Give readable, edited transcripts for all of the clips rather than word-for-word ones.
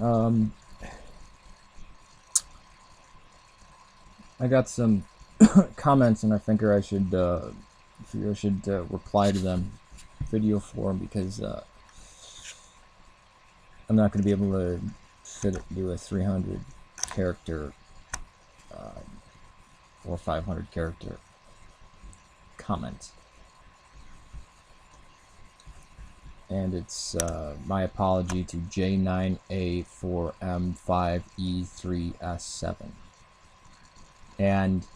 Um, I got some comments, and I figure I should reply to them, video form, because I'm not going to be able to do a 300 character or 500 character comment. And it's my apology to J9A4M5E3S7. And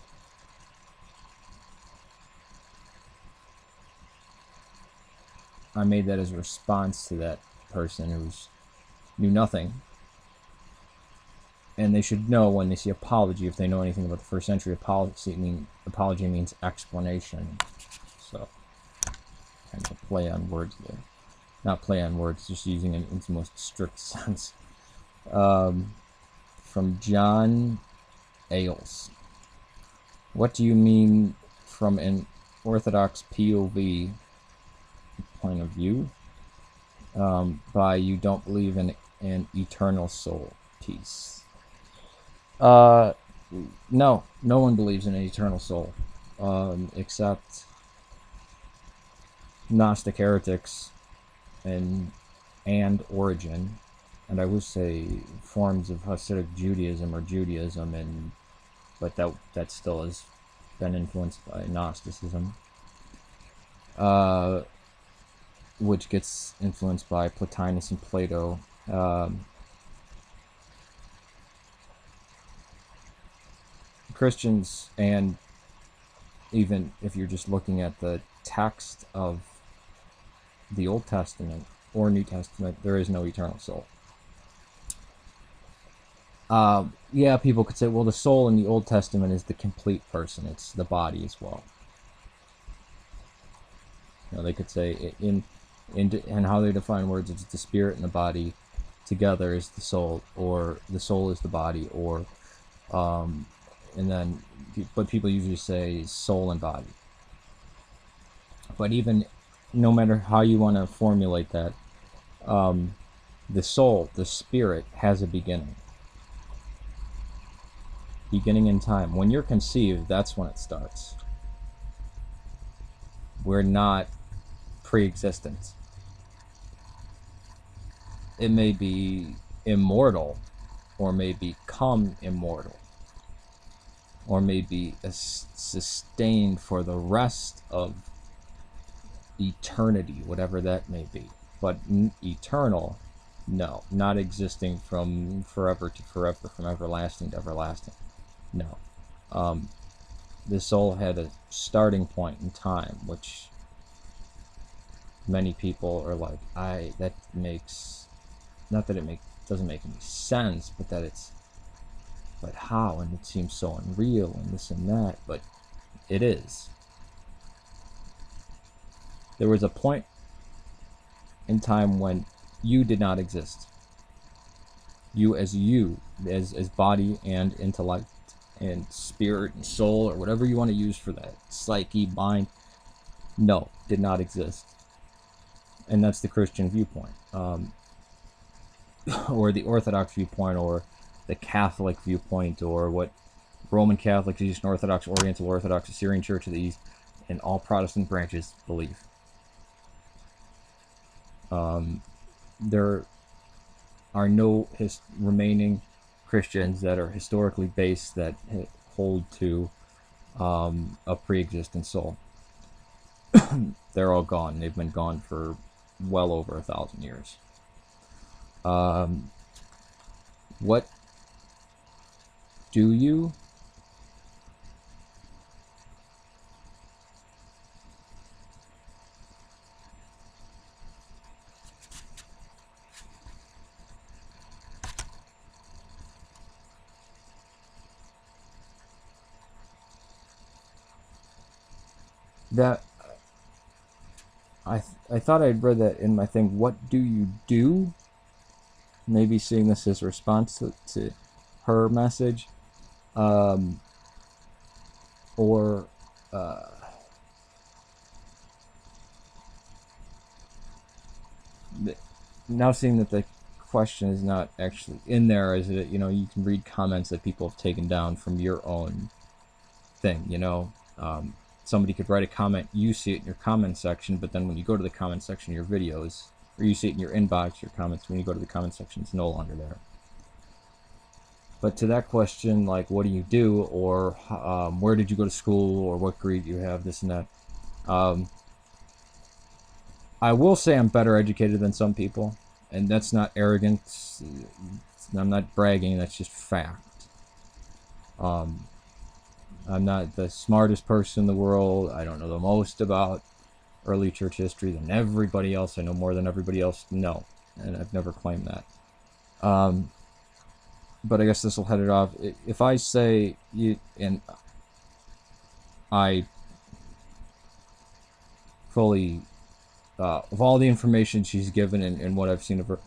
I made that as a response to that person who knew nothing. And they should know, when they see apology, if they know anything about the first century, apology means explanation. So, kind of a play on words there. Not play on words, just using it in its most strict sense. From John Ailes. What do you mean from an Orthodox POV point of view by you don't believe in an eternal soul piece? No one believes in an eternal soul, except Gnostic heretics and Origin, and I would say forms of Hasidic Judaism or Judaism, but that still has been influenced by Gnosticism, which gets influenced by Plotinus and Plato. Christians, and even if you're just looking at the text of the Old Testament or New Testament, there is no eternal soul. Yeah, people could say, well, the soul in the Old Testament is the complete person. It's the body as well. They could say and how they define words, it's the spirit and the body together is the soul, or the soul is the body, or but people usually say soul and body. But even no matter how you want to formulate that, the soul, the spirit, has a beginning in time. When you're conceived, that's when it starts. We're not pre-existent. It may be immortal, or may become immortal, or may be sustained for the rest of eternity, whatever that may be. But eternal, no. Not existing from forever to forever, from everlasting to everlasting. No. The soul had a starting point in time, which many people are like, that makes, not that it doesn't make any sense, but but how? And it seems so unreal and this and that, but it is. There was a point in time when you did not exist. You as body and intellect and spirit and soul, or whatever you want to use for that, psyche, mind, no, did not exist. And that's the Christian viewpoint, or the Orthodox viewpoint, or the Catholic viewpoint, or what Roman Catholics, Eastern Orthodox, Oriental Orthodox, Assyrian Church of the East, and all Protestant branches believe. There are no remaining Christians that are historically based that hold to a pre-existent soul. They're all gone. They've been gone for well over 1,000 years. What do you? That I thought I'd read that in my thing. What do you do? Maybe seeing this as a response to her message, or now seeing that the question is not actually in there, is it? You know, you can read comments that people have taken down from your own thing, you know. Somebody could write a comment, you see it in your comment section, but then when you go to the comment section of your videos, or you see it in your inbox, your comments, when you go to the comment section, it's no longer there. But to that question, like, what do you do, or where did you go to school, or what grade you have, this and that, I will say I'm better educated than some people, and that's not arrogance. I'm not bragging, that's just fact. I'm not the smartest person in the world. I don't know the most about early church history than everybody else. I know more than everybody else. No, and I've never claimed that. But I guess this will head it off. If I say you, and I fully, of all the information she's given and what I've seen of her,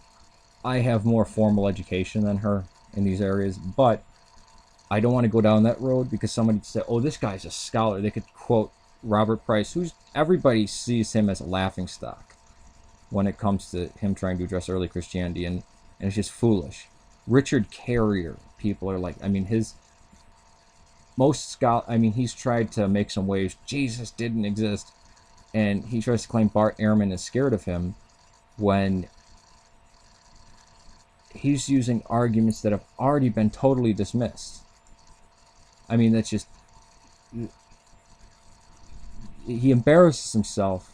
I have more formal education than her in these areas, but I don't want to go down that road because somebody said, oh, this guy's a scholar. They could quote Robert Price, who's, everybody sees him as a laughingstock when it comes to him trying to address early Christianity, and it's just foolish. Richard Carrier, people are like, I mean, he's tried to make some waves. Jesus didn't exist. And he tries to claim Bart Ehrman is scared of him when he's using arguments that have already been totally dismissed. I mean, that's just... He embarrasses himself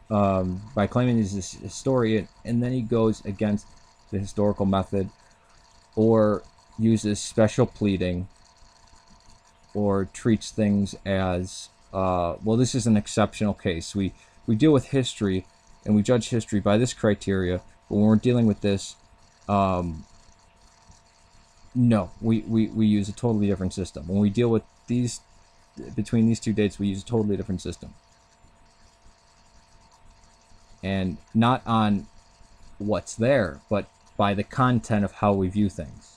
by claiming he's a historian, and then he goes against the historical method or uses special pleading or treats things as, well, this is an exceptional case. We deal with history and we judge history by this criteria, but when we're dealing with this, no, we use a totally different system. When we deal with these, between these two dates, we use a totally different system. And not on what's there, but by the content of how we view things.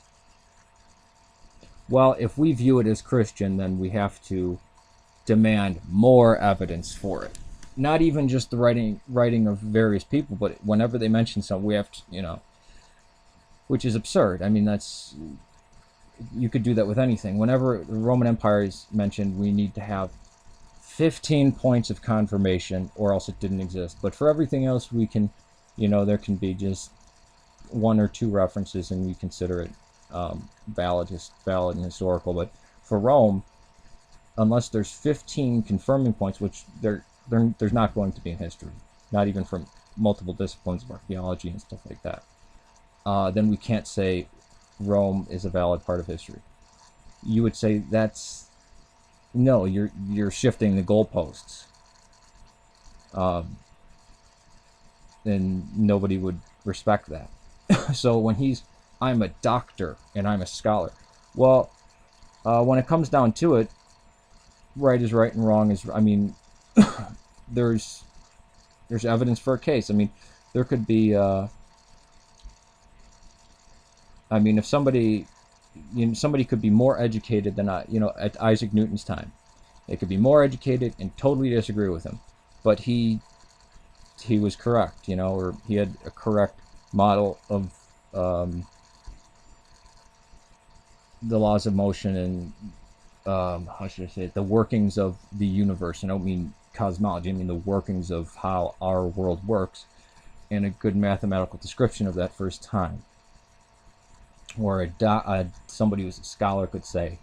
Well, if we view it as Christian, then we have to demand more evidence for it. Not even just the writing of various people, but whenever they mention something, we have to, you know, which is absurd. I mean, that's, you could do that with anything. Whenever the Roman Empire is mentioned, we need to have 15 points of confirmation, or else it didn't exist. But for everything else, we can, you know, there can be just one or two references, and we consider it valid and historical. But for Rome, unless there's 15 confirming points, which there's not going to be in history, not even from multiple disciplines of archaeology and stuff like that, then we can't say Rome is a valid part of history. You would say that's, no, you're shifting the goalposts, and nobody would respect that. So when I'm a doctor and I'm a scholar, well, when it comes down to it, right is right and wrong is, I mean, there's evidence for a case. I mean, there could be, I mean, if somebody, you know, somebody could be more educated than at Isaac Newton's time. They could be more educated and totally disagree with him, but he was correct, you know, or he had a correct model of the laws of motion and how should I say it, the workings of the universe. I don't mean cosmology, I mean the workings of how our world works, and a good mathematical description of that for his time. Or somebody who's a scholar could say,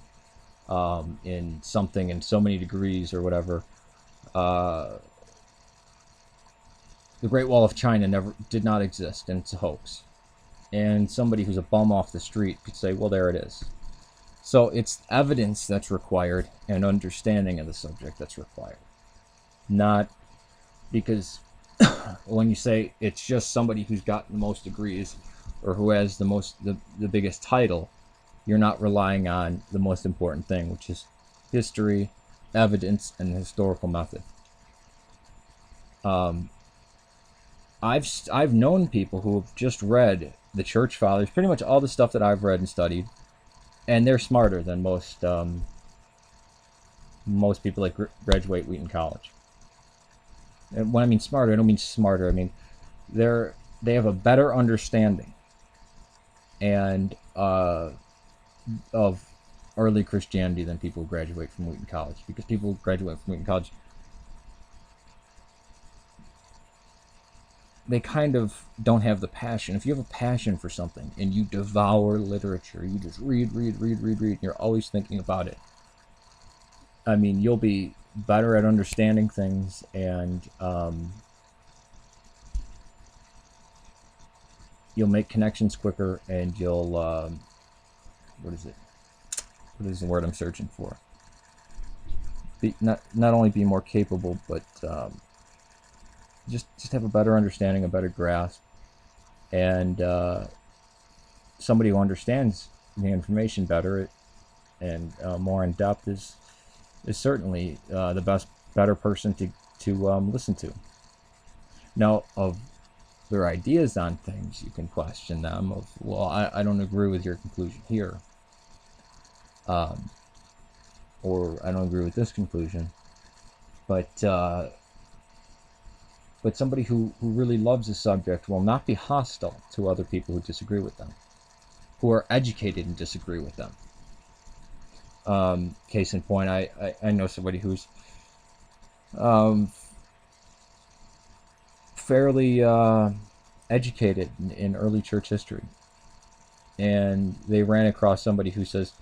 in something in so many degrees or whatever, the Great Wall of China did not exist, and it's a hoax. And somebody who's a bum off the street could say, well, there it is. So it's evidence that's required and understanding of the subject that's required. Not because when you say it's just somebody who's got the most degrees or who has the biggest title, you're not relying on the most important thing, which is history, evidence, and the historical method. I've known people who have just read the Church Fathers, pretty much all the stuff that I've read and studied, and they're smarter than most people that graduate Wheaton College. And when I mean smarter, I don't mean smarter. I mean they have a better understanding and of early Christianity than people who graduate from Wheaton College, because people who graduate from Wheaton College, they kind of don't have the passion. If you have a passion for something and you devour literature, you just read, and you're always thinking about it, I mean, you'll be better at understanding things, and you'll make connections quicker, and you'll what is the word I'm searching for? Not only be more capable, but just have a better understanding, a better grasp, and somebody who understands the information better and more in depth is certainly the better person to listen to. Now, of their ideas on things, you can question them. Of, well, I don't agree with your conclusion here, or I don't agree with this conclusion, but somebody who really loves a subject will not be hostile to other people who disagree with them, who are educated and disagree with them. Case in point, I know somebody who's fairly educated in early church history, and they ran across somebody who says,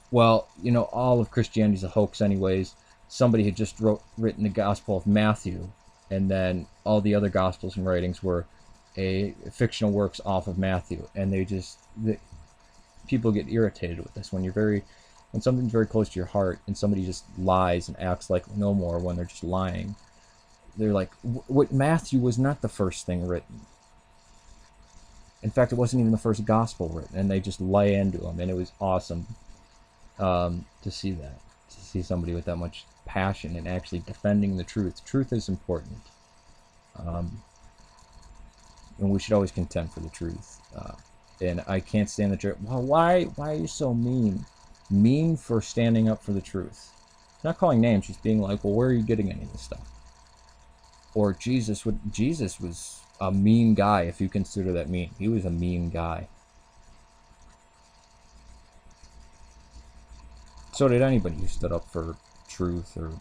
well, you know, all of Christianity is a hoax anyways. Somebody had just written the Gospel of Matthew, and then all the other Gospels and writings were fictional works off of Matthew. And people get irritated with this when something's very close to your heart and somebody just lies and acts like no more when they're just lying. They're like, what, Matthew was not the first thing written. In fact, it wasn't even the first gospel written, and they just lay into him, and it was awesome to see that, to see somebody with that much passion and actually defending the truth. Truth is important, and we should always contend for the truth. And I can't stand the truth. Well, why are you so mean? Mean for standing up for the truth. Not calling names, just being like, well, where are you getting any of this stuff? Or Jesus was a mean guy, if you consider that mean. He was a mean guy. So did anybody who stood up for truth or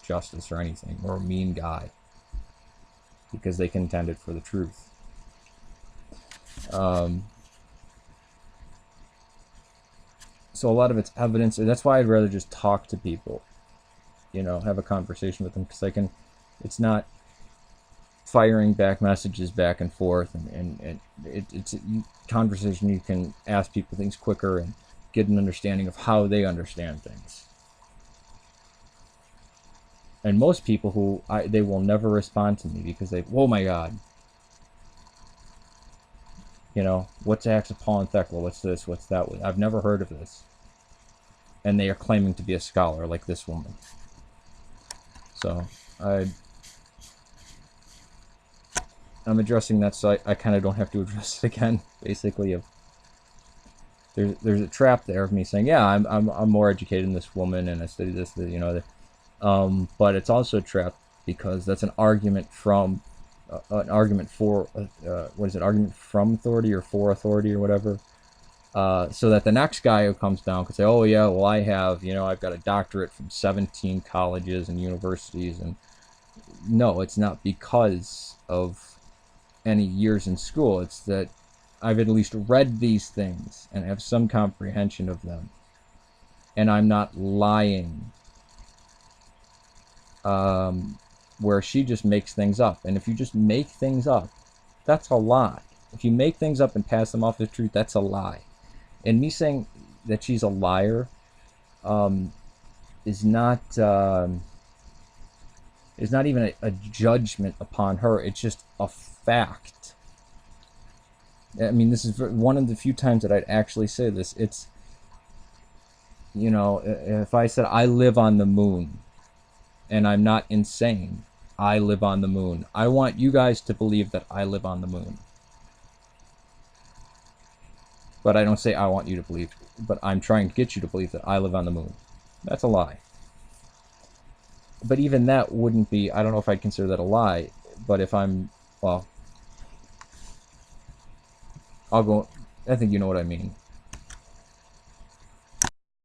justice or anything, or a mean guy, because they contended for the truth. So a lot of it's evidence, and that's why I'd rather just talk to people, you know, have a conversation with them, because it's not firing back messages back and forth, and it's a conversation. You can ask people things quicker and get an understanding of how they understand things. And most people they will never respond to me because oh my God, you know, what's Acts of Paul and Thecla? What's this? What's that? I've never heard of this. And they are claiming to be a scholar like this woman. So I'm addressing that, so I kind of don't have to address it again. Basically, there's a trap there of me saying, yeah, I'm more educated than this woman, and I studied this, you know. But it's also a trap because that's an argument for argument from authority or for authority or whatever. So that the next guy who comes down could say, oh yeah, well I've got a doctorate from 17 colleges and universities, and no, it's not because of any years in school. It's that I've at least read these things and have some comprehension of them, and I'm not lying. Where she just makes things up, and if you just make things up, that's a lie. If you make things up and pass them off as truth, that's a lie. And me saying that she's a liar is not even a judgment upon her. It's just a fact. I mean, this is one of the few times that I'd actually say this. It's, you know, if I said I live on the moon, and I'm not insane, I live on the moon, I want you guys to believe that I live on the moon. But I don't say I want you to believe, but I'm trying to get you to believe that I live on the moon. That's a lie. But even that wouldn't be, I don't know if I'd consider that a lie, but if I'm, well, I'll go I think you know what I mean.